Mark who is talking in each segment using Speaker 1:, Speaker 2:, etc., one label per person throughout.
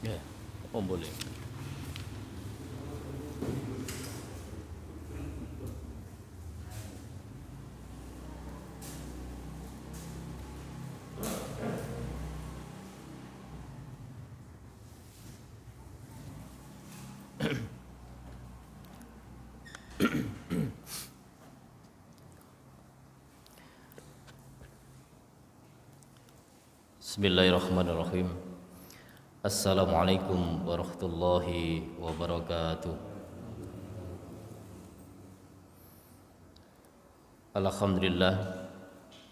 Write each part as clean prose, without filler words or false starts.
Speaker 1: Ya, oh boleh. Bismillahirrahmanirrahim. Assalamualaikum warahmatullahi wabarakatuh. Alhamdulillah,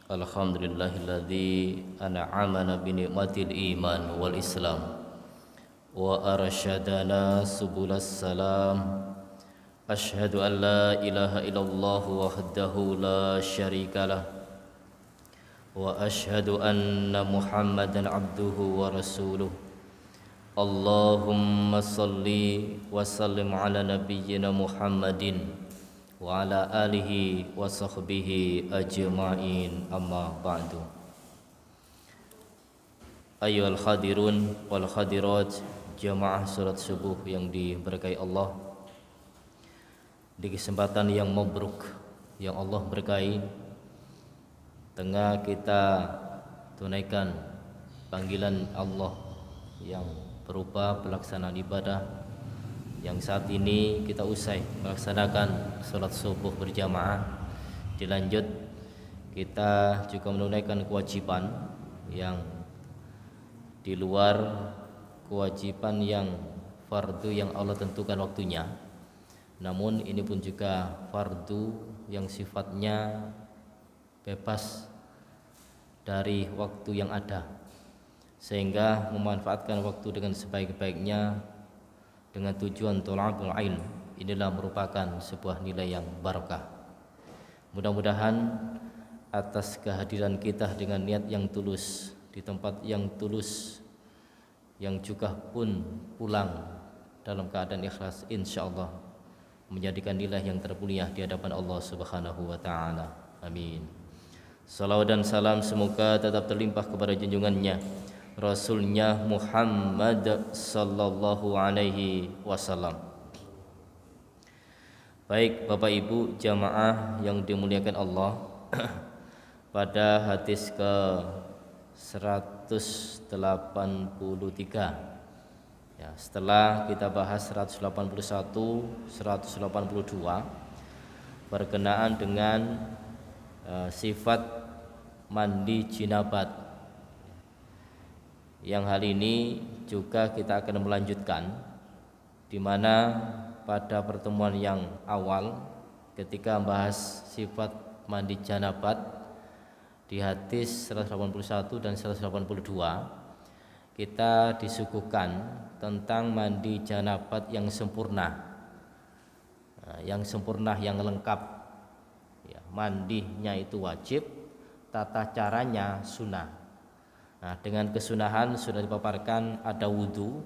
Speaker 1: alhamdulillahilladzi an'amana bi ni'matil iman wal islam wa arsyadana subulas salam. Asyhadu an la ilaha illallah wahdahu la syarikalah wa asyhadu anna Muhammadan abduhu wa rasuluh. Allahumma salli wa sallim ala nabiyyina Muhammadin wa ala alihi wa sahbihi ajma'in, amma ba'du. Ayyuhal hadirun wal hadirat, jamaah salat subuh yang diberkahi Allah. Di kesempatan yang mabruk yang Allah berkahi, tengah kita tunaikan panggilan Allah yang berupa pelaksanaan ibadah yang saat ini kita usai melaksanakan sholat subuh berjamaah. Dilanjut kita juga menunaikan kewajiban yang di luar kewajiban yang fardu yang Allah tentukan waktunya, namun ini pun juga fardu yang sifatnya bebas dari waktu yang ada, sehingga memanfaatkan waktu dengan sebaik-baiknya dengan tujuan thalabul ilm. Inilah merupakan sebuah nilai yang barakah. Mudah-mudahan atas kehadiran kita dengan niat yang tulus di tempat yang tulus, yang juga pun pulang dalam keadaan ikhlas, insyaallah menjadikan nilai yang termulia di hadapan Allah Subhanahu wa taala. Amin. Salawat dan salam semoga tetap terlimpah kepada junjungannya, Rasulnya Muhammad sallallahu alaihi wasallam. Baik Bapak Ibu jamaah yang dimuliakan Allah, pada hadis ke 183 ya, setelah kita bahas 181, 182 berkenaan dengan sifat mandi jinabat, yang hal ini juga kita akan melanjutkan, di mana pada pertemuan yang awal ketika membahas sifat mandi janabat di hadis 181 dan 182 kita disuguhkan tentang mandi janabat yang sempurna, yang sempurna, yang lengkap ya, mandinya itu wajib, tata caranya sunnah. Nah, dengan kesunahan sudah dipaparkan, ada wudhu,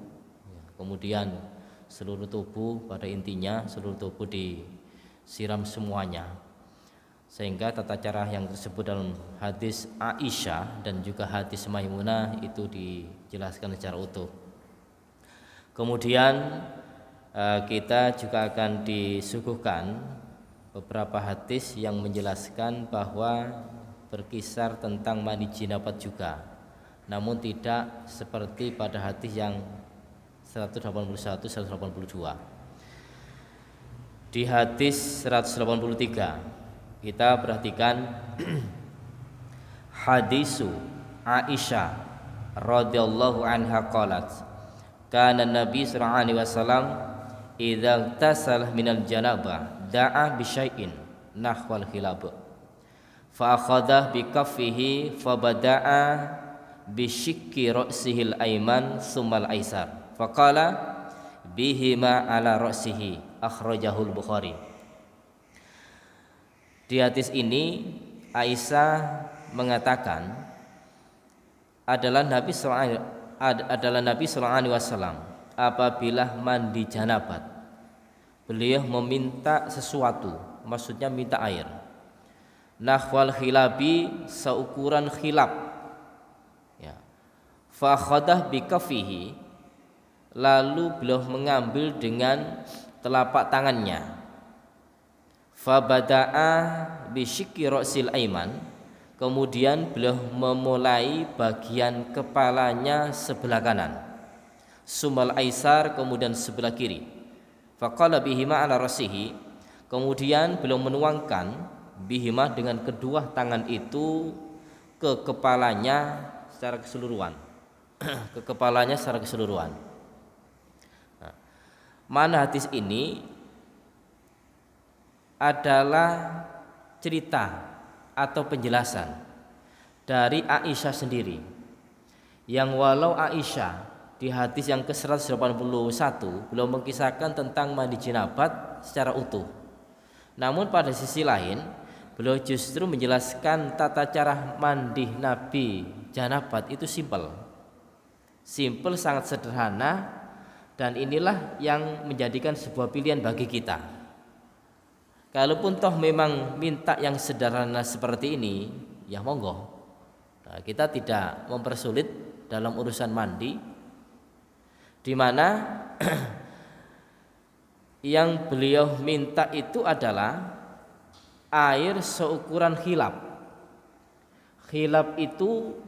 Speaker 1: kemudian seluruh tubuh, pada intinya seluruh tubuh disiram semuanya, sehingga tata cara yang tersebut dalam hadis Aisyah dan juga hadis Maimunah itu dijelaskan secara utuh. Kemudian kita juga akan disuguhkan beberapa hadis yang menjelaskan bahwa berkisar tentang mandi jinabat juga, namun tidak seperti pada hadis yang 181, 182. Di hadis 183 kita perhatikan hadisu Aisyah radhiyallahu anha qalat, kana Nabi sallallahu alaihi wasallam idza tasal minal janabah da'a bi syai'in nahwal khilab fa akhadha bi kaffihi fa bada'a bi shikki ra'sihil aiman summal aisar faqala bihima ala ra'sihi, akhrajahul Bukhari. Di hadis ini Aisyah mengatakan adalah Nabi sallallahu alaihi wasallam apabila mandi janabat, beliau meminta sesuatu, maksudnya minta air. Nahwal khilabi, seukuran khilab. Ya. Fa khadah bi kafihi, lalu beliau mengambil dengan telapak tangannya. Fabada'a bisyikki ra'sil aiman, kemudian beliau memulai bagian kepalanya sebelah kanan. Sumal aisar, kemudian sebelah kiri. Faqala bihima ala rasihi, kemudian beliau menuangkan bihima dengan kedua tangan itu ke kepalanya secara keseluruhan. Ke kepalanya secara keseluruhan. Nah, mana hadis ini adalah cerita atau penjelasan dari Aisyah sendiri, yang walau Aisyah di hadis yang ke-181 beliau mengisahkan tentang mandi janabat secara utuh, namun pada sisi lain beliau justru menjelaskan tata cara mandi Nabi janabat itu simple, sangat sederhana, dan inilah yang menjadikan sebuah pilihan bagi kita. Kalaupun toh memang minta yang sederhana seperti ini, ya monggo. Nah, kita tidak mempersulit dalam urusan mandi, di mana yang beliau minta itu adalah air seukuran khilaf. Khilaf itu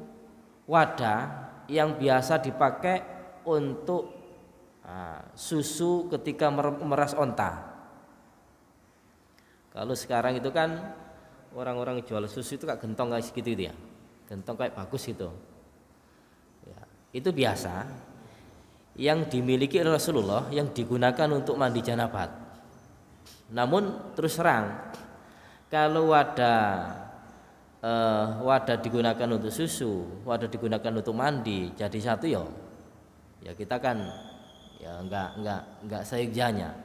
Speaker 1: wadah yang biasa dipakai untuk susu ketika meras onta. Kalau sekarang itu kan orang-orang jual susu itu kayak gentong kayak segitu itu ya, gentong kayak bagus gitu ya, itu biasa yang dimiliki oleh Rasulullah, yang digunakan untuk mandi janabat. Namun terus terang, kalau wadah digunakan untuk susu, wadah digunakan untuk mandi, jadi satu ya kita kan ya enggak seyogyanya.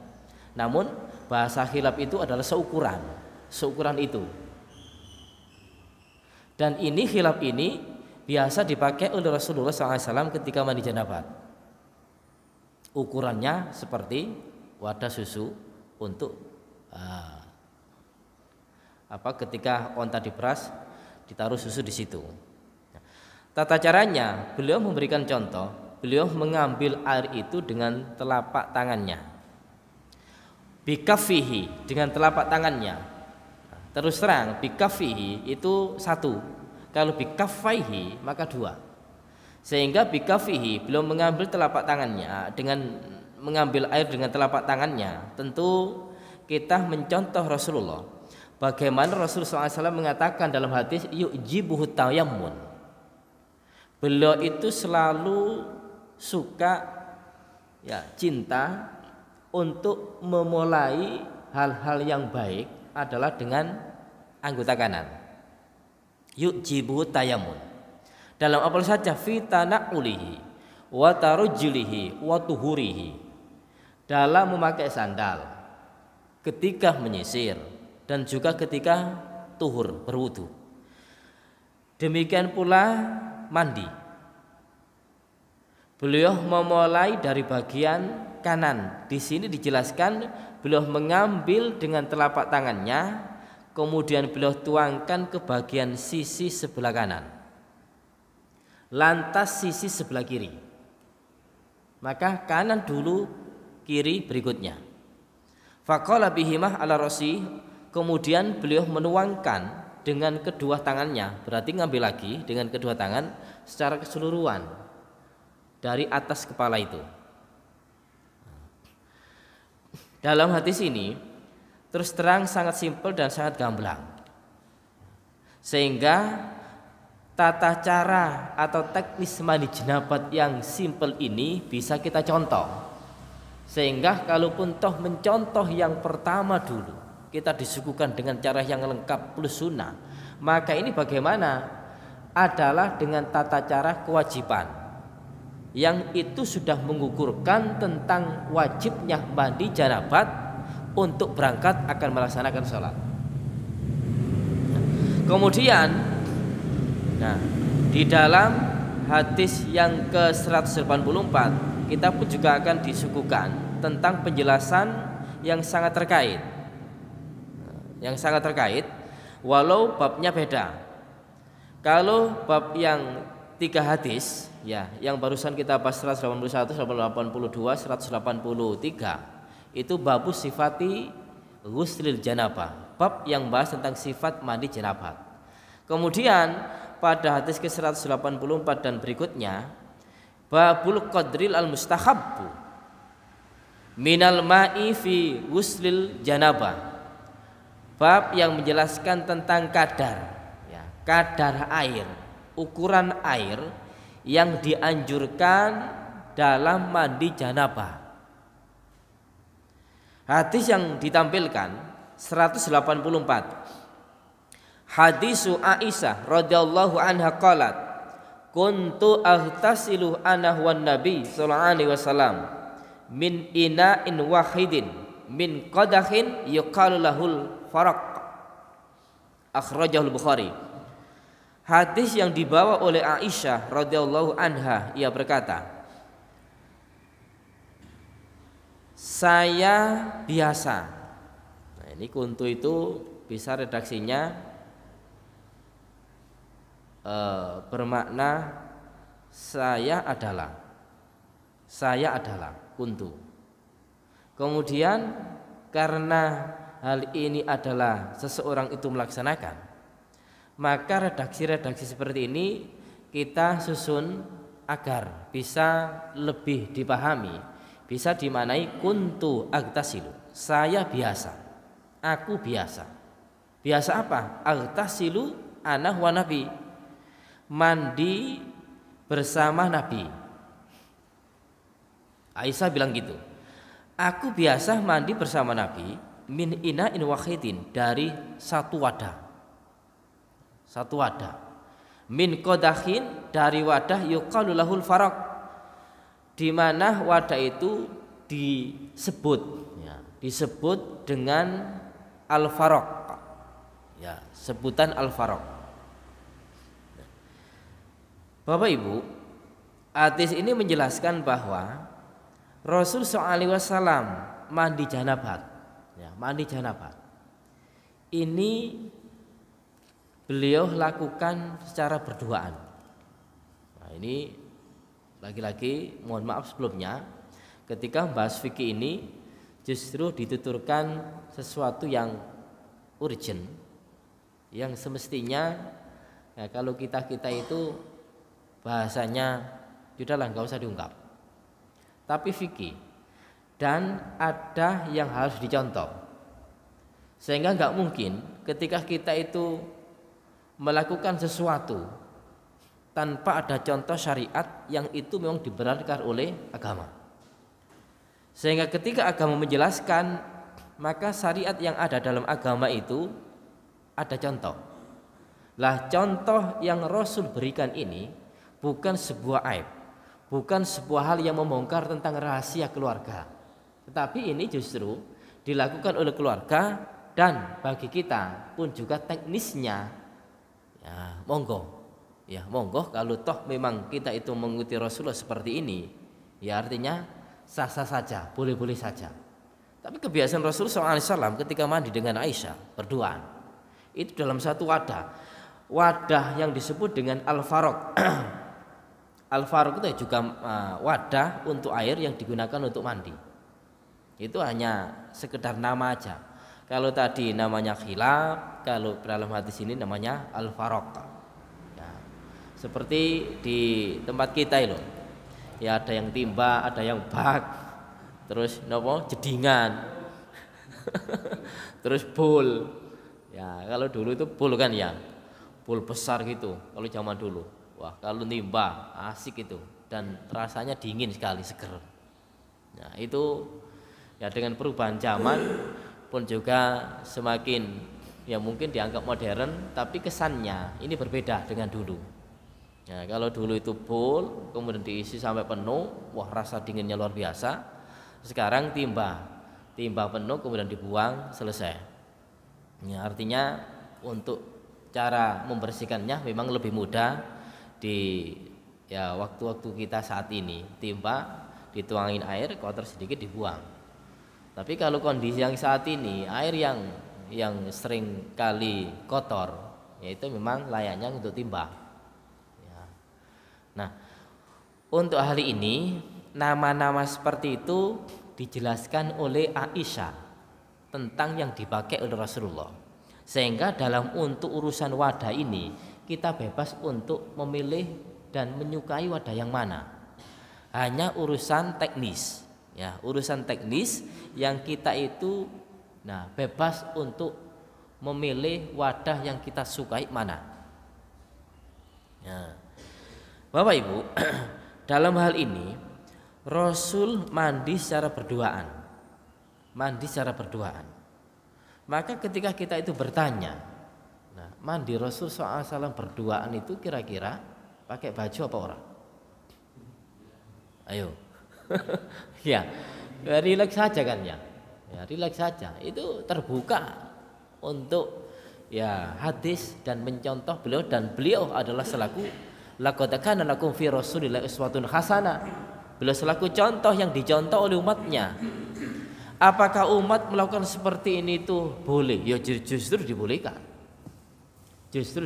Speaker 1: Namun bahasa khilaf itu adalah seukuran itu. Dan ini khilaf ini biasa dipakai oleh Rasulullah SAW ketika mandi janabat. Ukurannya seperti wadah susu untuk ketika onta diperas ditaruh susu di situ. Tata caranya beliau memberikan contoh, beliau mengambil air itu dengan telapak tangannya. Bikafihi, dengan telapak tangannya. Terus terang bikafihi itu satu, kalau bikafaihi maka dua. Sehingga bikafihi beliau mengambil telapak tangannya, dengan mengambil air dengan telapak tangannya. Tentu kita mencontoh Rasulullah, bagaimana Rasulullah SAW mengatakan dalam hadis yu'jibuhu tayammun. Beliau itu selalu suka cinta untuk memulai hal-hal yang baik adalah dengan anggota kanan. Yu'jibu tayammun. Dalam apa saja, fitana'ulihi wa tarujjulihi wa tuhurihi. Dalam memakai sandal, ketika menyisir, dan juga ketika tuhur, berwudu. Demikian pula mandi. Beliau memulai dari bagian kanan. Di sini dijelaskan beliau mengambil dengan telapak tangannya, kemudian beliau tuangkan ke bagian sisi sebelah kanan, lantas sisi sebelah kiri. Maka kanan dulu, kiri berikutnya. Faqala bihimah ala rasi, kemudian beliau menuangkan dengan kedua tangannya, berarti ngambil lagi dengan kedua tangan secara keseluruhan dari atas kepala itu. Dalam hadis ini terus terang sangat simpel dan sangat gamblang, sehingga tata cara atau teknis mandi janabat yang simpel ini bisa kita contoh. Sehingga kalaupun toh mencontoh yang pertama dulu kita disuguhkan dengan cara yang lengkap plus sunnah, maka ini bagaimana adalah dengan tata cara kewajiban yang itu sudah mengukurkan tentang wajibnya mandi janabat untuk berangkat akan melaksanakan sholat. Kemudian di dalam hadis yang ke-184 kita pun juga akan disuguhkan tentang penjelasan yang sangat terkait, walau babnya beda. Kalau bab yang tiga hadis ya yang barusan kita bahas 181, 182, 183 itu babus sifati ghuslil janabah, bab yang bahas tentang sifat mandi janabah. Kemudian pada hadis ke-184 dan berikutnya babul qadril al mustahabbu minal ma'i fi ghuslil janabah, bab yang menjelaskan tentang kadar ya, kadar air, ukuran air yang dianjurkan dalam mandi janabah. Hadis yang ditampilkan 184. Hadisu Aisyah radhiyallahu anha qalat kuntu aghtasilu ana wan nabi sallallahu alaihi wasallam min ina'in wahidin min qadahin yuqalu lahul faraq, akhrajahul Bukhari. Hadis yang dibawa oleh Aisyah radhiyallahu anha, ia berkata, saya biasa. Nah, ini kuntu itu bisa redaksinya bermakna saya adalah kuntu. Kemudian karena hal ini adalah seseorang itu melaksanakan, maka redaksi-redaksi seperti ini kita susun agar bisa lebih dipahami, bisa dimaknai kuntu agtasilu, saya biasa, aku biasa. Biasa apa? Agtasilu ana wa nabi, mandi bersama Nabi. Aisyah bilang gitu, aku biasa mandi bersama Nabi min ina'in wahidin, dari satu wadah, min qadahin, dari wadah yuqalu lahul faraq, di mana wadah itu disebut dengan al-faraq ya, sebutan al-faraq. Bapak Ibu, hadis ini menjelaskan bahwa Rasul SAW mandi janabat ya, mandi janabat ini beliau lakukan secara berduaan. Nah, ini lagi-lagi mohon maaf sebelumnya, ketika membahas fikih ini justru dituturkan sesuatu yang urgent, yang semestinya ya, kalau kita itu bahasanya sudahlah nggak usah diungkap, tapi fikih dan ada yang harus dicontoh, sehingga nggak mungkin ketika kita itu melakukan sesuatu tanpa ada contoh syariat yang itu memang dibenarkan oleh agama. Sehingga ketika agama menjelaskan, maka syariat yang ada dalam agama itu ada contoh. Lah contoh yang Rasul berikan ini bukan sebuah aib, bukan sebuah hal yang membongkar tentang rahasia keluarga, tetapi ini justru dilakukan oleh keluarga, dan bagi kita pun juga teknisnya ya monggo kalau toh memang kita itu mengikuti Rasulullah seperti ini, ya artinya sah-sah saja, boleh-boleh saja. Tapi kebiasaan Rasulullah SAW ketika mandi dengan Aisyah berduaan itu dalam satu wadah yang disebut dengan al-faraq. Al-faraq itu juga wadah untuk air yang digunakan untuk mandi. Itu hanya sekedar nama aja. Kalau tadi namanya khilaf, kalau dalam hadis ini namanya al-faraq. Ya, seperti di tempat kita itu, ya ada yang timba, ada yang bak, terus jedingan, terus bowl. Ya kalau dulu itu bowl kan ya, bowl besar gitu. Kalau zaman dulu. Wah, kalau nimba asik itu, dan rasanya dingin sekali, seger. Nah, itu ya dengan perubahan zaman pun juga semakin ya mungkin dianggap modern, tapi kesannya ini berbeda dengan dulu. Ya, kalau dulu itu full kemudian diisi sampai penuh, wah rasa dinginnya luar biasa. Sekarang timba penuh kemudian dibuang, selesai. Ya, artinya untuk cara membersihkannya memang lebih mudah di ya waktu-waktu kita saat ini. Timba, dituangin air, kotor sedikit dibuang. Tapi kalau kondisi yang saat ini, air yang sering kali kotor, yaitu memang layaknya untuk timba ya. Nah, untuk hari ini nama-nama seperti itu dijelaskan oleh Aisyah tentang yang dipakai oleh Rasulullah. Sehingga dalam untuk urusan wadah ini kita bebas untuk memilih dan menyukai wadah yang mana. Hanya urusan teknis, ya, urusan teknis yang kita itu bebas untuk memilih wadah yang kita sukai mana. Ya. Bapak Ibu, dalam hal ini Rasul mandi secara berduaan. Maka ketika kita itu bertanya, mandi Rasul SAW berduaan itu kira-kira pakai baju apa orang? Ayo, ya, rileks saja kan ya, rileks saja. Itu terbuka untuk ya hadis dan mencontoh beliau, dan beliau adalah selaku laqad kana lakum fi Rasulillahi uswatun hasanah. Beliau selaku contoh yang dicontoh oleh umatnya. Apakah umat melakukan seperti ini itu boleh? Ya justru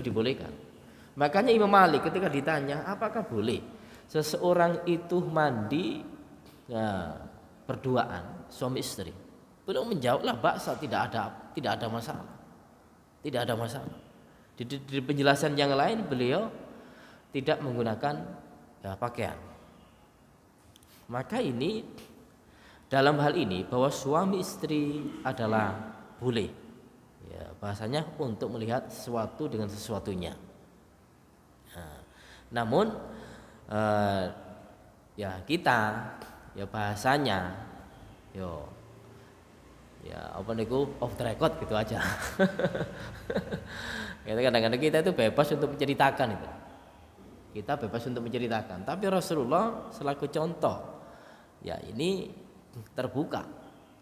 Speaker 1: dibolehkan. Makanya Imam Malik ketika ditanya apakah boleh seseorang itu mandi berduaan suami istri, beliau menjawablah baksa, tidak ada masalah. Di penjelasan yang lain beliau tidak menggunakan pakaian. Maka ini dalam hal ini bahwa suami istri adalah boleh, ya, bahasanya untuk melihat sesuatu dengan sesuatunya. Namun ya kita ya bahasanya ya apa niku off the record gitu aja. Kadang-kadang kita itu bebas untuk menceritakan itu. Kita bebas untuk menceritakan, tapi Rasulullah selaku contoh ya ini terbuka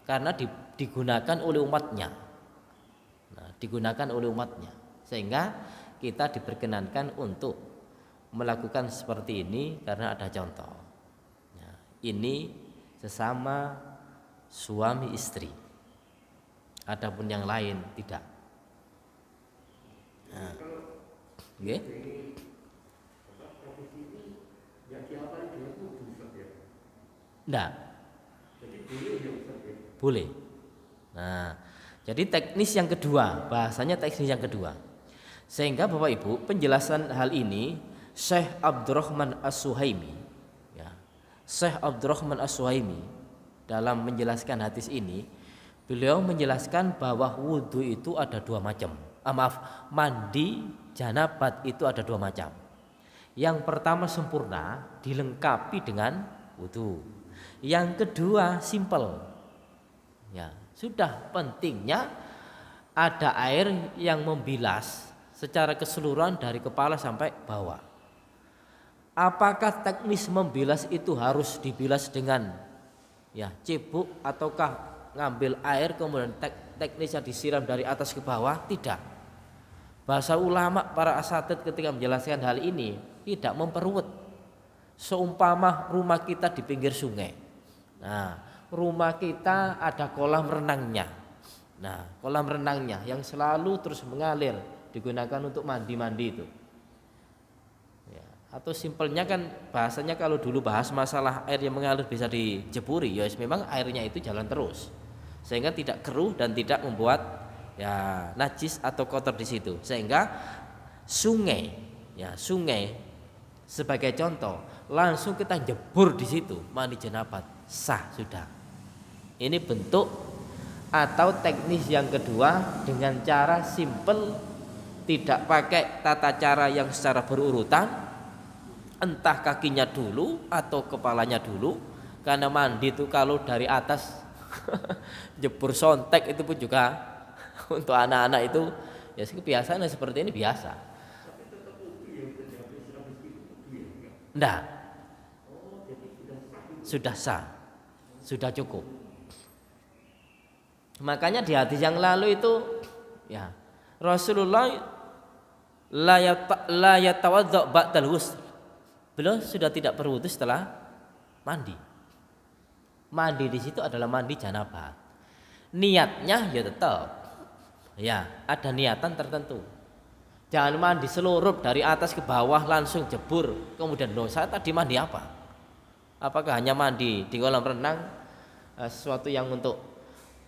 Speaker 1: karena digunakan oleh umatnya. Sehingga kita diperkenankan untuk melakukan seperti ini karena ada contoh. Ini sesama suami istri. Adapun yang lain tidak. Nggih. Enggak. Boleh. Nah, jadi teknis yang kedua, bahasanya teknis yang kedua. Sehingga Bapak Ibu, penjelasan hal ini Syekh Abdurrahman As-Suhaimi, ya, Syekh Abdurrahman As-Suhaimi dalam menjelaskan hadis ini, beliau menjelaskan bahwa wudhu itu ada dua macam. Mandi janabat itu ada dua macam. Yang pertama sempurna, dilengkapi dengan wudhu. Yang kedua simple. Ya, sudah pentingnya ada air yang membilas secara keseluruhan dari kepala sampai bawah. Apakah teknis membilas itu harus dibilas dengan cebok ataukah ngambil air kemudian teknisnya disiram dari atas ke bawah? Tidak. Bahasa ulama para asatidz ketika menjelaskan hal ini tidak memperruwet. Seumpama rumah kita di pinggir sungai. Nah, rumah kita ada kolam renangnya. Nah, kolam renangnya yang selalu terus mengalir digunakan untuk mandi-mandi itu. Ya, atau simpelnya kan bahasanya kalau dulu bahas masalah air yang mengalir bisa dijeburi, ya memang airnya itu jalan terus. Sehingga tidak keruh dan tidak membuat najis atau kotor di situ. Sehingga sungai sebagai contoh, langsung kita jebur di situ mandi janabat, sah sudah. Ini bentuk atau teknis yang kedua dengan cara simple, tidak pakai tata cara yang secara berurutan, entah kakinya dulu atau kepalanya dulu, karena mandi itu kalau dari atas jebur sontek itu pun juga untuk anak-anak itu ya kebiasaan seperti ini biasa. Enggak. Sudah sah. Sudah cukup. Makanya di hadis yang lalu itu Rasulullah la yatawadda ba'dal ghusl. Beliau sudah tidak berwudu setelah mandi. Mandi di situ adalah mandi janabah. Niatnya tetap ada niatan tertentu. Jangan mandi seluruh dari atas ke bawah langsung jebur. Kemudian loh, saya tadi mandi apa? Apakah hanya mandi di kolam renang sesuatu yang untuk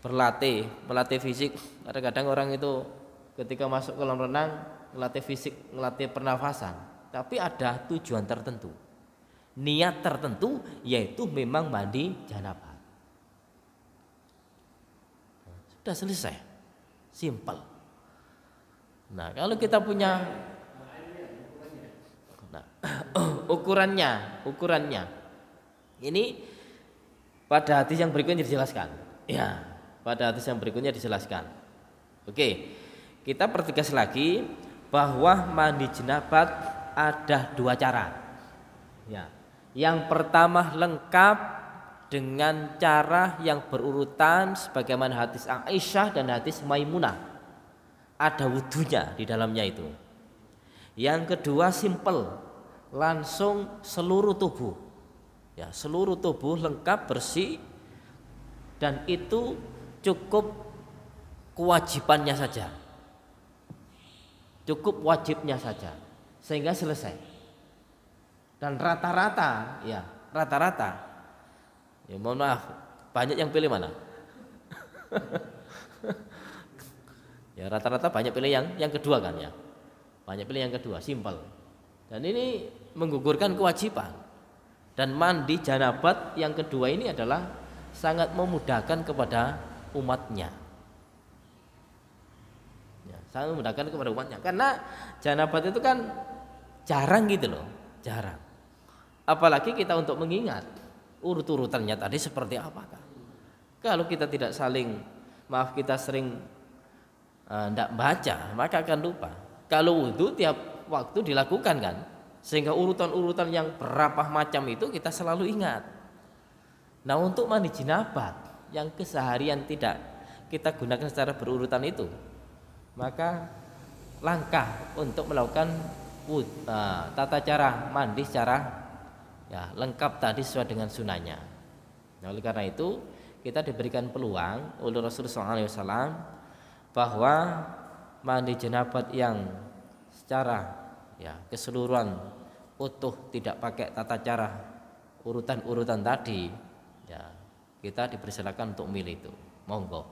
Speaker 1: melatih fisik? Kadang-kadang orang itu ketika masuk kolam renang melatih fisik, melatih pernafasan, tapi ada tujuan tertentu, niat tertentu, yaitu memang mandi janabah. Sudah selesai, simple. Nah, kalau kita punya ukurannya ini pada hadis yang berikutnya dijelaskan. Ya, pada hadis yang berikutnya dijelaskan. Oke, kita pertegas lagi bahwa mandi jenabat ada 2 cara. Ya, yang pertama lengkap dengan cara yang berurutan sebagaimana hadis Aisyah dan hadis Maimunah. Ada wudunya di dalamnya itu. Yang kedua simple, langsung seluruh tubuh. Ya, seluruh tubuh lengkap bersih, dan itu cukup kewajibannya saja. Cukup wajibnya saja sehingga selesai. Dan rata-rata ya mohon maaf, banyak yang pilih mana? Ya rata-rata banyak pilih yang kedua kan ya. Banyak pilih yang kedua, simpel. Dan ini menggugurkan kewajiban. Dan mandi janabat yang kedua ini adalah sangat memudahkan kepada umatnya. Ya, sangat memudahkan kepada umatnya. Karena janabat itu kan jarang gitu loh, jarang. Apalagi kita untuk mengingat urut-urutannya tadi seperti apakah. Kalau kita tidak kita sering tidak baca, maka akan lupa. Kalau wudu tiap waktu dilakukan kan, sehingga urutan-urutan yang berapa macam itu kita selalu ingat. Nah, untuk mandi jinabat yang keseharian tidak kita gunakan secara berurutan itu, maka langkah untuk melakukan tata cara mandi secara lengkap tadi sesuai dengan sunahnya. Nah, oleh karena itu kita diberikan peluang oleh Rasulullah SAW bahwa mandi janabat yang secara keseluruhan utuh, tidak pakai tata cara urutan-urutan tadi, ya kita dipersilakan untuk milih itu, monggo.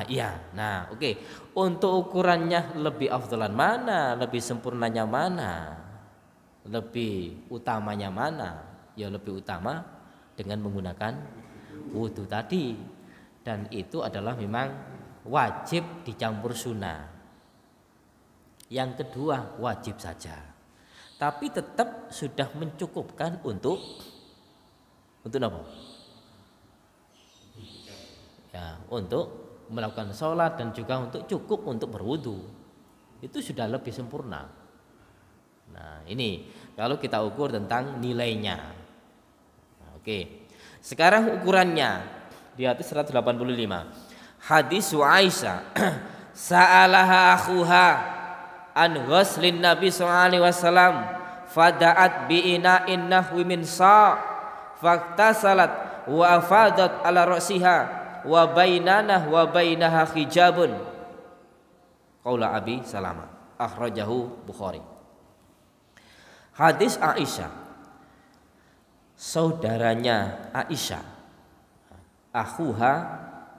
Speaker 1: Iya. Nah, oke. Untuk ukurannya lebih afdalan mana, lebih sempurnanya mana, lebih utamanya mana? Ya lebih utama dengan menggunakan wudu tadi. Dan itu adalah memang wajib dicampur sunnah. Yang kedua wajib saja. Tapi tetap sudah mencukupkan untuk apa? Ya, untuk melakukan sholat dan juga untuk cukup untuk berwudu. Itu sudah lebih sempurna. Nah, ini kalau kita ukur tentang nilainya. Nah, oke. Sekarang ukurannya di atas 185. Hadis Aisyah sa'alaha akhuha an ghuslin Nabi sallallahu alaihi wasallam fada'at bi ina'in nahwi min sa' faktasalat wa afadat ala ra'siha wa bainana wa bainaha hijabun. Qaula Abi Salamah, akhrajahu Bukhari. Hadis Aisyah, saudaranya Aisyah, akhuha,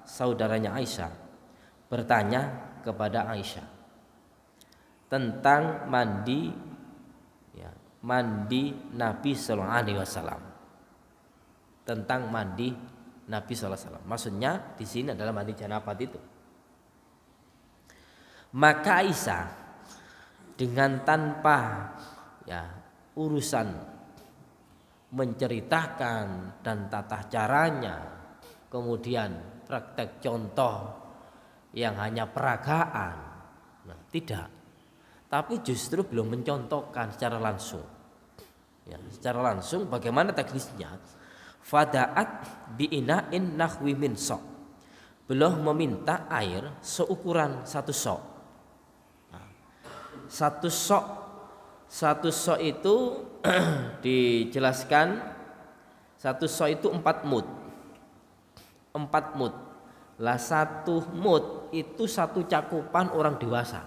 Speaker 1: saudaranya Aisyah, bertanya kepada Aisyah tentang mandi Nabi sallallahu alaihi wasallam. Tentang mandi Nabi SAW. Maksudnya di sini adalah mandi janabat itu. Maka Aisyah dengan tanpa urusan menceritakan dan tata caranya, kemudian praktek contoh yang hanya peragaan, tidak. Tapi justru belum mencontohkan secara langsung. Secara langsung bagaimana teknisnya? Fada'at bi'ina'in nahwi min sok, belum meminta air seukuran satu sok. Satu sok itu dijelaskan, satu sok itu 4 mud.
Speaker 2: Lah 1 mud itu 1 cakupan orang dewasa.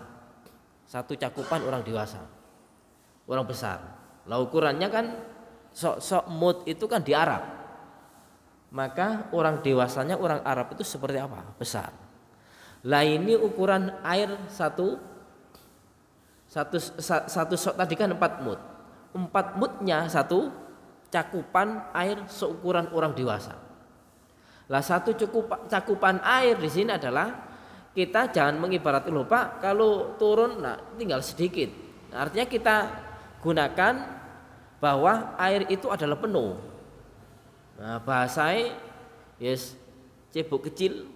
Speaker 2: 1 cakupan orang dewasa. Orang besar. Lah ukurannya kan sok mud itu kan di Arab. Maka orang dewasanya orang Arab itu seperti apa? Besar. Lah ini ukuran air satu sok tadi kan 4 mud. 4 mudnya 1 cakupan air seukuran orang dewasa. Lah 1 cakupan air di sini adalah kita jangan mengibaratkan loh Pak, kalau turun nah tinggal sedikit. Nah, artinya kita gunakan bahwa air itu adalah penuh. Nah, bahasanya yes cebok kecil.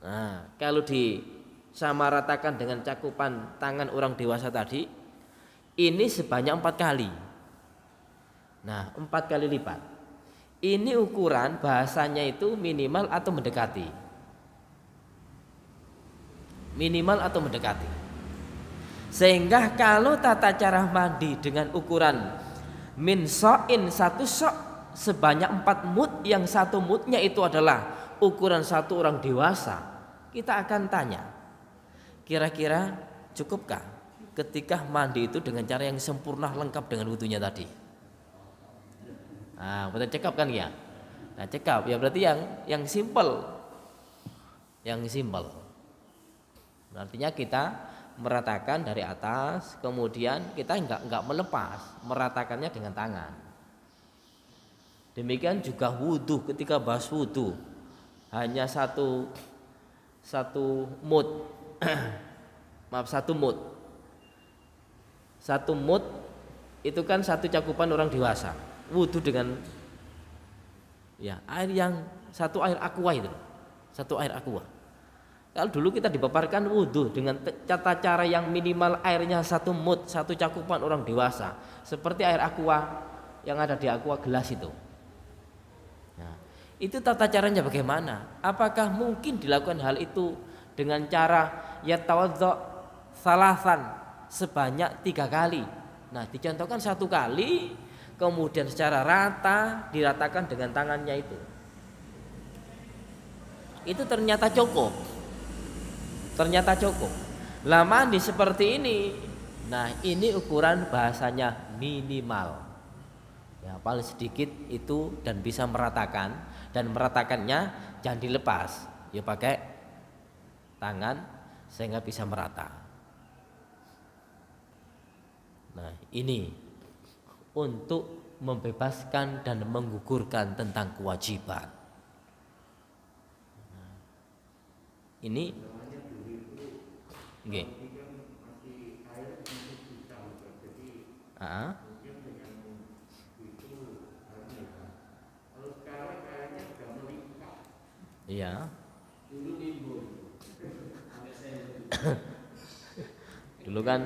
Speaker 2: Nah, kalau disamaratakan dengan cakupan tangan orang dewasa tadi, ini sebanyak 4 kali. Nah, 4 kali lipat. Ini ukuran bahasanya itu minimal atau mendekati. Minimal atau mendekati. Sehingga kalau tata cara mandi dengan ukuran min so'in 1 sok sebanyak 4 mud, yang 1 mudnya itu adalah ukuran 1 orang dewasa, kita akan tanya, kira-kira cukupkah ketika mandi itu dengan cara yang sempurna lengkap dengan wudunya tadi? Nah, betul cekap kan ya? Nah, cekap ya berarti yang simple. Yang simple. Artinya kita meratakan dari atas, kemudian kita enggak melepas, meratakannya dengan tangan. Demikian juga wudu, ketika bahas wudu hanya satu mud. Maaf, 1 mud. 1 mud itu kan 1 cakupan orang dewasa. Wudu dengan ya air yang 1 air aqua itu. 1 air aqua. Kalau dulu kita dipaparkan wudu dengan tata cara yang minimal airnya 1 mud, 1 cakupan orang dewasa, seperti air aqua yang ada di aqua gelas itu. Nah, itu tata caranya bagaimana? Apakah mungkin dilakukan hal itu dengan cara yatawaddo salasan sebanyak 3 kali? Nah, dicontohkan 1 kali, kemudian secara rata diratakan dengan tangannya itu. Itu ternyata cukup. Ternyata cukup. Lah mandi seperti ini. Nah, ini ukuran bahasanya minimal. Ya, paling sedikit itu dan bisa meratakan, dan meratakannya jangan dilepas. Ya pakai tangan sehingga bisa merata. Nah, ini untuk membebaskan dan menggugurkan tentang kewajiban. Nah, ini nggih. Iya. Dulu kan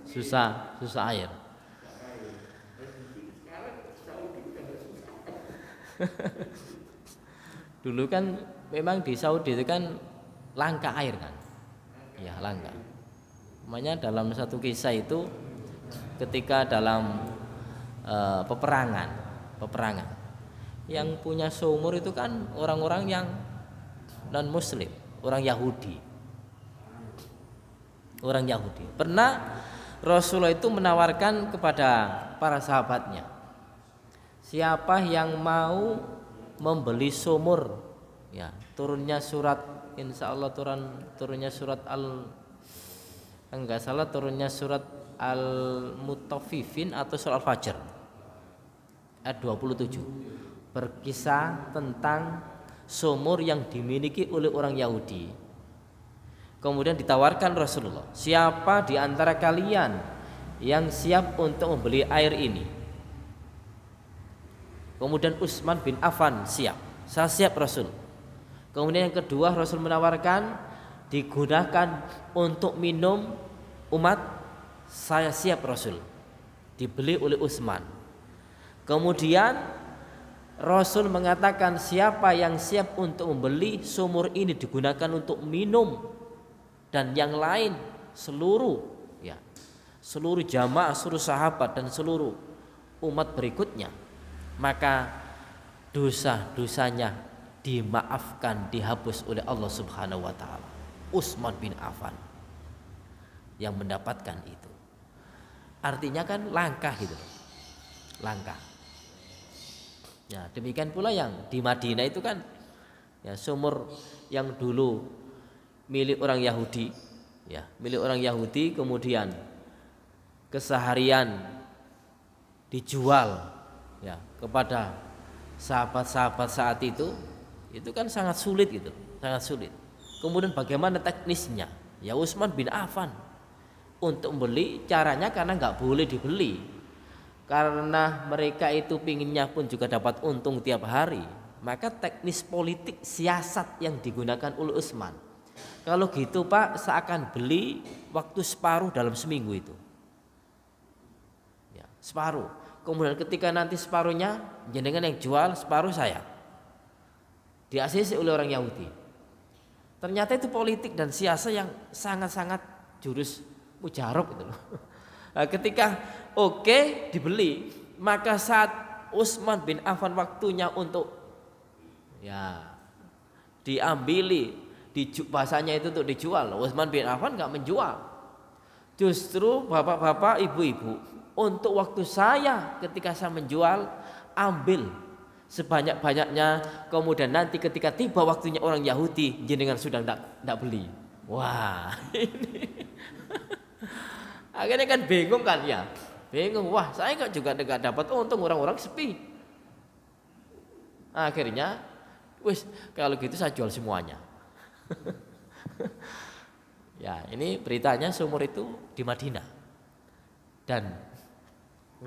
Speaker 2: susah air. Dulu kan memang di Saudi itu kan langka air kan. Ya, langka. Makanya dalam satu kisah itu ketika dalam peperangan yang punya sumur itu kan orang-orang yang non muslim, orang Yahudi. Pernah Rasulullah itu menawarkan kepada para sahabatnya, siapa yang mau membeli sumur, ya turunnya surat, insya Allah turunnya surat turunnya surat Al-Mutaffifin atau surat Al-Fajr ayat 27, berkisah tentang sumur yang dimiliki oleh orang Yahudi. Kemudian ditawarkan Rasulullah, siapa di antara kalian yang siap untuk membeli air ini? Kemudian Utsman bin Affan siap, saya siap Rasul. Kemudian yang kedua, Rasul menawarkan digunakan untuk minum umat, saya siap Rasul. Dibeli oleh Utsman. Kemudian Rasul mengatakan, siapa yang siap untuk membeli sumur ini digunakan untuk minum, dan yang lain seluruh jamaah, seluruh sahabat dan seluruh umat berikutnya, maka dosa-dosanya dimaafkan, dihapus oleh Allah Subhanahu wa taala. Utsman bin Affan yang mendapatkan itu. Artinya kan langkah gitu. Langkah. Ya, demikian pula yang di Madinah itu kan ya sumur yang dulu milik orang Yahudi, ya, milik orang Yahudi kemudian keseharian dijual ya kepada sahabat-sahabat saat itu kan sangat sulit gitu, sangat sulit. Kemudian bagaimana teknisnya? Ya Utsman bin Affan untuk membeli caranya karena nggak boleh dibeli, karena mereka itu pinginnya pun juga dapat untung tiap hari. Maka teknis politik siasat yang digunakan oleh Utsman, kalau gitu Pak, saya akan beli waktu separuh dalam seminggu itu. Ya, separuh. Kemudian ketika nanti separuhnya jenengan yang jual, separuh saya. Di-ACC oleh orang Yahudi. Ternyata itu politik dan siasat yang sangat-sangat jurus mujarab gitu loh. Nah, ketika oke, dibeli, maka saat Utsman bin Affan waktunya untuk ya diambili, bahasanya itu untuk dijual, Utsman bin Affan nggak menjual. Justru bapak-bapak, ibu-ibu, untuk waktu saya ketika saya menjual, ambil sebanyak-banyaknya. Kemudian nanti ketika tiba waktunya orang Yahudi, jenengan sudah tidak beli. Wah, ini akhirnya kan bingung kan ya, bingung. Wah, saya kok juga tidak dapat untung, orang-orang sepi. Akhirnya, wis kalau gitu saya jual semuanya. Ya, ini beritanya sumur itu di Madinah. Dan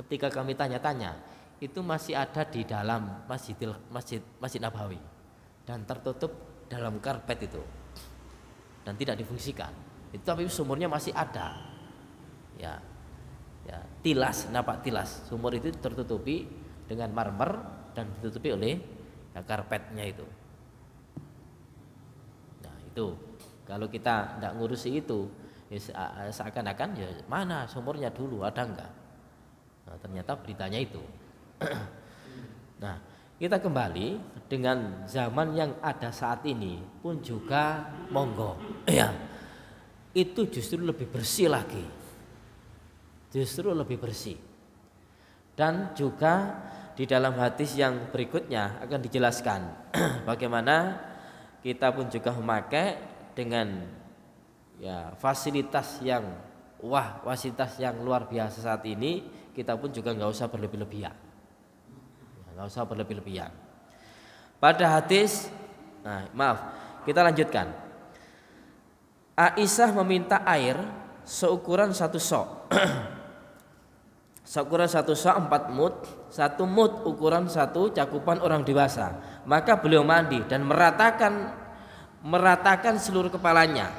Speaker 2: ketika kami tanya-tanya, itu masih ada di dalam Masjid Nabawi dan tertutup dalam karpet itu dan tidak difungsikan. Itu tapi sumurnya masih ada. Ya, napak tilas. Sumur itu tertutupi dengan marmer dan ditutupi oleh karpetnya itu. Nah, itu kalau kita tidak ngurusi itu, ya seakan-akan ya mana sumurnya dulu ada enggak? Nah, ternyata beritanya itu. Nah, kita kembali dengan zaman yang ada saat ini pun juga monggo. Ya, itu justru lebih bersih lagi. Justru lebih bersih. Dan juga di dalam hadis yang berikutnya akan dijelaskan bagaimana kita pun juga memakai dengan ya fasilitas yang fasilitas yang luar biasa saat ini. Kita pun juga nggak usah berlebih-lebihan. Nggak usah berlebih-lebihan. Pada hadis, kita lanjutkan. Aisyah meminta air seukuran satu sok. Seukuran satu sok 4 mud, 1 mud ukuran satu cakupan orang dewasa. Maka beliau mandi dan meratakan seluruh kepalanya.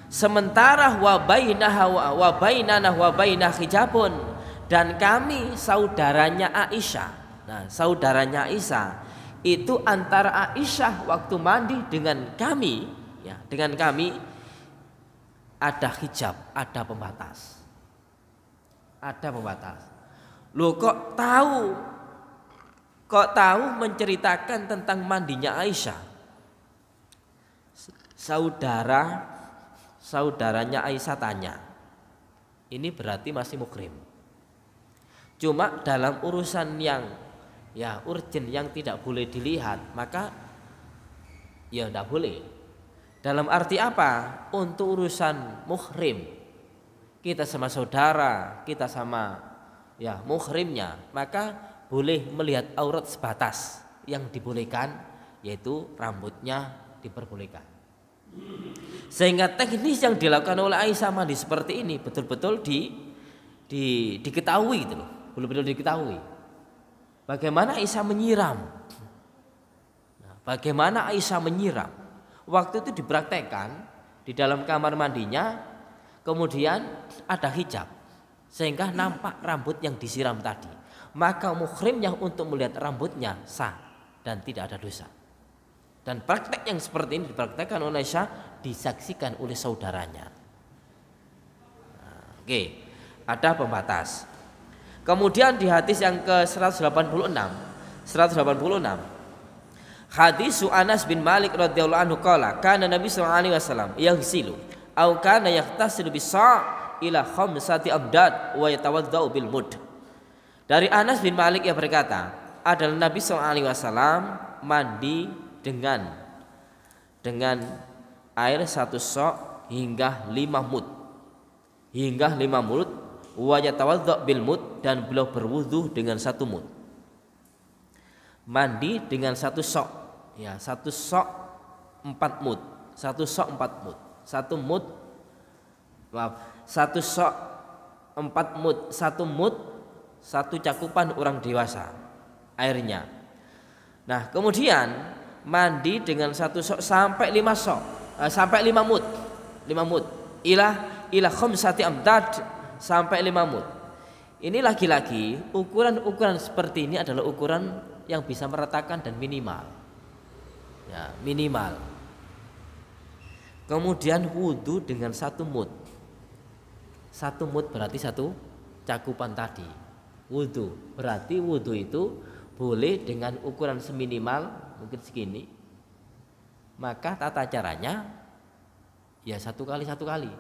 Speaker 2: Sementara wa bainana hijabun, dan kami saudaranya Aisyah. Nah, saudaranya Aisyah itu antara Aisyah waktu mandi dengan kami, ya, dengan kami ada hijab, ada pembatas. Ada pembatas. Loh, kok tahu menceritakan tentang mandinya Aisyah? Saudaranya Aisyah tanya. Ini berarti masih muhrim. Cuma dalam urusan yang ya urgen yang tidak boleh dilihat, maka ya tidak boleh. Dalam arti apa? Untuk urusan muhrim, kita sama saudara, kita sama ya muhrimnya, maka boleh melihat aurat sebatas. Yang dibolehkan yaitu rambutnya diperbolehkan. Sehingga teknis yang dilakukan oleh Aisyah mandi seperti ini betul-betul diketahui gitu loh, betul-betul diketahui. Bagaimana Aisyah menyiram? Nah, bagaimana Aisyah menyiram? Waktu itu dipraktekkan di dalam kamar mandinya, kemudian ada hijab, sehingga nampak rambut yang disiram tadi. Maka muhrimnya untuk melihat rambutnya sah dan tidak ada dosa. Dan praktek yang seperti ini dipraktekkan oleh Aisyah, disaksikan oleh saudaranya. Nah, ada pembatas. Kemudian di hadis yang ke 186, Hadis Anas bin Malik radhiyallahu anhu qala kana Nabi sallallahu alaihi wasallam yaghsilu aw kana yahtasilu bis-sa' ila khamsati abdad wa yatawaddau bil mud. Dari Anas bin Malik yang berkata, adalah Nabi sallallahu alaihi wasallam mandi dengan air 1 sok hingga 5 mud. Hingga 5 mud wa yatawaddau bil mud, dan beliau berwudu dengan 1 mud. Mandi dengan 1 sok, ya 1 sok 4 mud, 1 sok 4 mud, 1 mud, maaf, 1 sok 4 mud, 1 mud 1 cakupan orang dewasa airnya. Nah kemudian mandi dengan 1 sok sampai 5 sok, sampai 5 mud, 5 mud, ila khamsati amdad, sampai 5 mud. Ini lagi-lagi ukuran seperti ini adalah ukuran yang bisa meratakan dan minimal, ya minimal. Kemudian wudu dengan 1 mud. 1 mud berarti 1 cakupan tadi. Wudu berarti wudu itu boleh dengan ukuran seminimal mungkin segini. Maka tata caranya ya 1 kali 1 kali.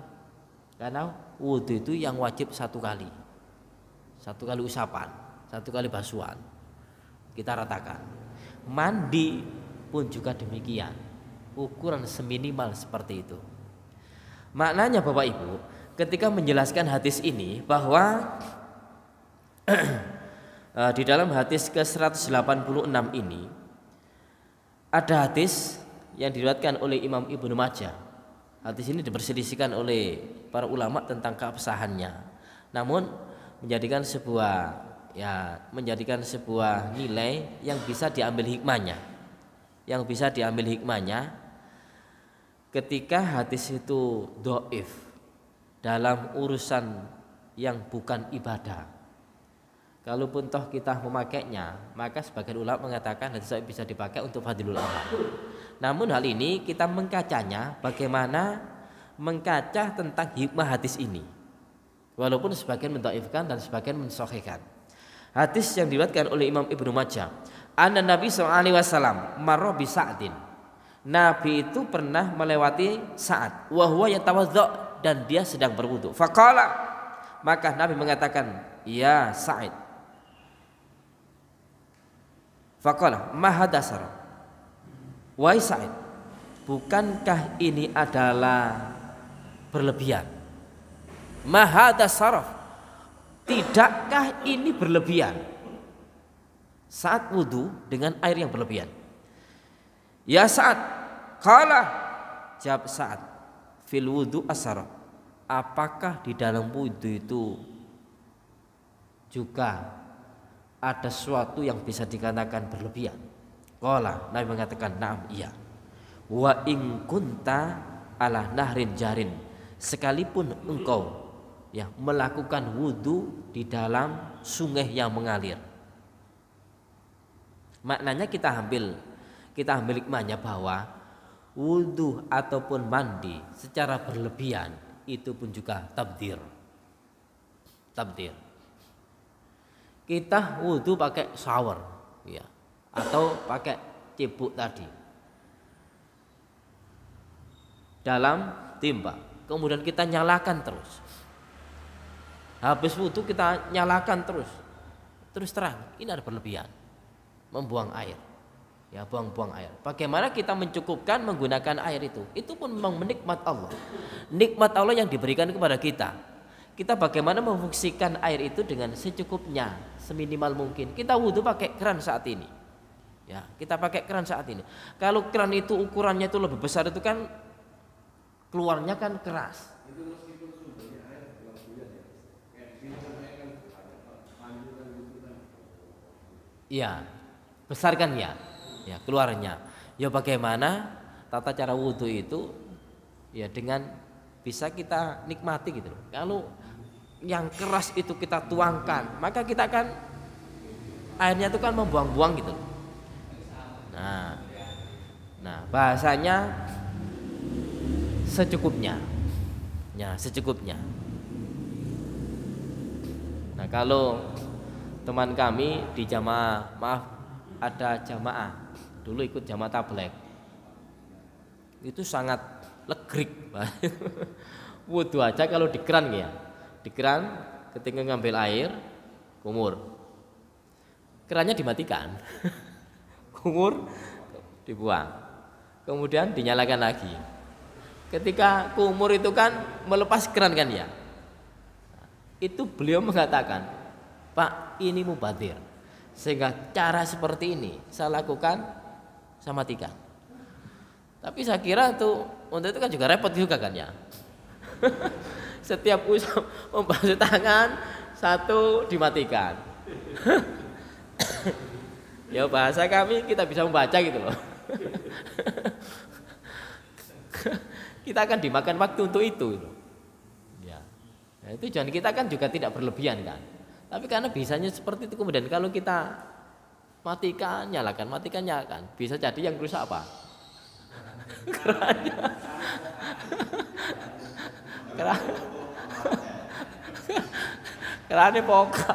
Speaker 2: Karena wudu itu yang wajib 1 kali. 1 kali usapan, 1 kali basuhan. Kita ratakan. Mandi pun juga demikian. Ukuran seminimal seperti itu. Maknanya Bapak Ibu, ketika menjelaskan hadis ini bahwa di dalam hadis ke-186 ini ada hadis yang diriwayatkan oleh Imam Ibnu Majah. Hadis ini diperselisihkan oleh para ulama tentang keabsahannya. Namun menjadikan sebuah nilai yang bisa diambil hikmahnya. Ketika hadis itu dhaif dalam urusan yang bukan ibadah, kalaupun toh kita memakainya, maka sebagian ulama mengatakan hadis bisa dipakai untuk fadilul amal. Namun hal ini kita mengkacanya, bagaimana mengkaca tentang hikmah hadis ini, walaupun sebagian mendhaifkan dan sebagian mensahihkan. Hadis yang diriwayatkan oleh Imam Ibnu Majah, anna Nabi sallallahu alaihi wasallam marra bi Sa'din. Nabi itu pernah melewati Sa'ad, wa huwa yatawadda, dan dia sedang berwudu. Faqala, maka Nabi mengatakan, ya Sa'id. Faqala, ma hadasar. Wahai Sa'id, bukankah ini adalah berlebihan? Ma hadasar. Tidakkah ini berlebihan? Saat wudu dengan air yang berlebihan. Ya Sa'ad, qala, jawab Sa'ad, fil wudu asar. Apakah di dalam wudu itu juga ada sesuatu yang bisa dikatakan berlebihan? Qala, Nabi mengatakan, na'am, iya. Wa in kunta ala nahrin jarin, sekalipun engkau ya melakukan wudu di dalam sungai yang mengalir. Maknanya kita ambil hikmahnya bahwa wudu ataupun mandi secara berlebihan itu pun juga tabdir. Kita wudu pakai shower ya, atau pakai cebok tadi dalam timba, kemudian kita nyalakan terus. Habis wudu kita nyalakan terus terang, ini ada berlebihan, membuang air. Ya, buang-buang air. Bagaimana kita mencukupkan menggunakan air itu? Itu pun memang nikmat Allah. Nikmat Allah yang diberikan kepada kita. Kita bagaimana memfungsikan air itu dengan secukupnya, seminimal mungkin. Kita wudu pakai keran saat ini. Ya, kita pakai keran saat ini. Kalau keran itu ukurannya itu lebih besar, itu kan keluarnya kan keras. Iya, besar kan ya? Ya, keluarnya. Ya bagaimana tata cara wudhu itu ya dengan bisa kita nikmati gitu loh. Kalau yang keras itu kita tuangkan, maka kita akan airnya itu kan membuang-buang gitu loh. Nah, bahasanya secukupnya. Ya, secukupnya. Nah, kalau teman kami di jamaah, maaf, ada jamaah dulu ikut jamaah tabligh. Itu sangat legrik. Wudu aja kalau di keran ya. Di keran ketika ngambil air, kumur. Kerannya dimatikan. Kumur dibuang. Kemudian dinyalakan lagi. Ketika kumur itu kan melepas keran kan ya. Itu beliau mengatakan, "Pak, ini mubadir. Sehingga cara seperti ini saya lakukan sama tiga." Tapi saya kira tuh untuk itu kan juga repot juga kan ya. Setiap membasuh tangan satu dimatikan. Ya bahasa kami kita bisa membaca gitu loh. Kita akan dimakan waktu untuk itu. Ya. Nah, itu jangan kita kan juga tidak berlebihan kan. Tapi karena bisanya seperti itu kemudian kalau kita matikan, nyalakan, bisa jadi yang rusak apa? Kerannya. Kerannya pokok.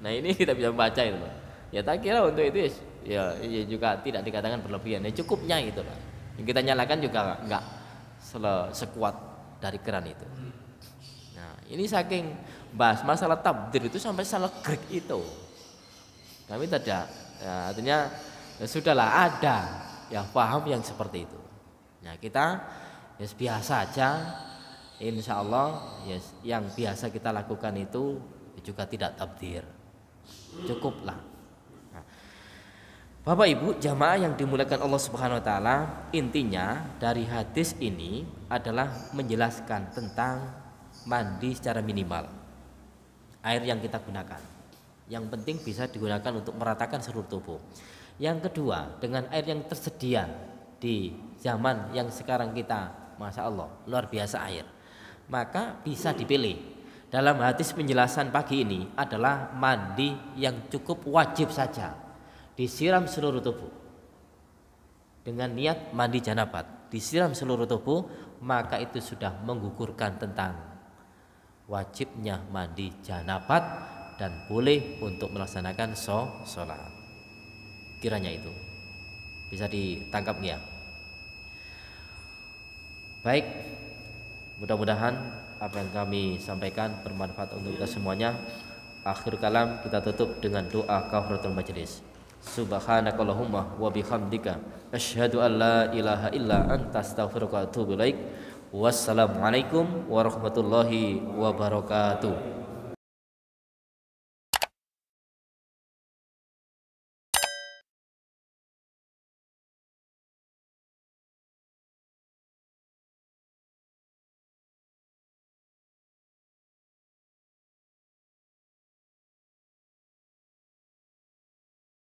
Speaker 2: Nah ini kita bisa membaca itu loh. Ya tak kira untuk itu ya juga tidak dikatakan berlebihan. Ya cukupnya itu lah. Yang kita nyalakan juga enggak sekuat dari keran itu. Nah ini saking bahas masalah tabdir itu sampai salah Greek itu. Kami tidak, ya, artinya ya sudahlah ada yang paham yang seperti itu. Nah kita ya biasa aja, insya Allah ya, yang biasa kita lakukan itu juga tidak tabdir, cukuplah. Nah, Bapak Ibu jamaah yang dimuliakan Allah Subhanahu Wa Taala, intinya dari hadis ini adalah menjelaskan tentang mandi secara minimal, air yang kita gunakan. Yang penting bisa digunakan untuk meratakan seluruh tubuh. Yang kedua, dengan air yang tersedia di zaman yang sekarang kita, Masya Allah, luar biasa air, maka bisa dipilih. Dalam hadis penjelasan pagi ini adalah mandi yang cukup wajib saja, disiram seluruh tubuh. Dengan niat mandi janabat, disiram seluruh tubuh, maka itu sudah menggugurkan tentang wajibnya mandi janabat dan boleh untuk melaksanakan sholat. Kiranya itu bisa ditangkap ya. Baik, mudah-mudahan apa yang kami sampaikan bermanfaat untuk kita semuanya. Akhir kalam kita tutup dengan doa kafaratul majelis. Subhanakallahumma wa bihamdika asyhadu an la ilaha illa anta astaghfiruka wa atubu ilaik. Wassalamualaikum warahmatullahi wabarakatuh.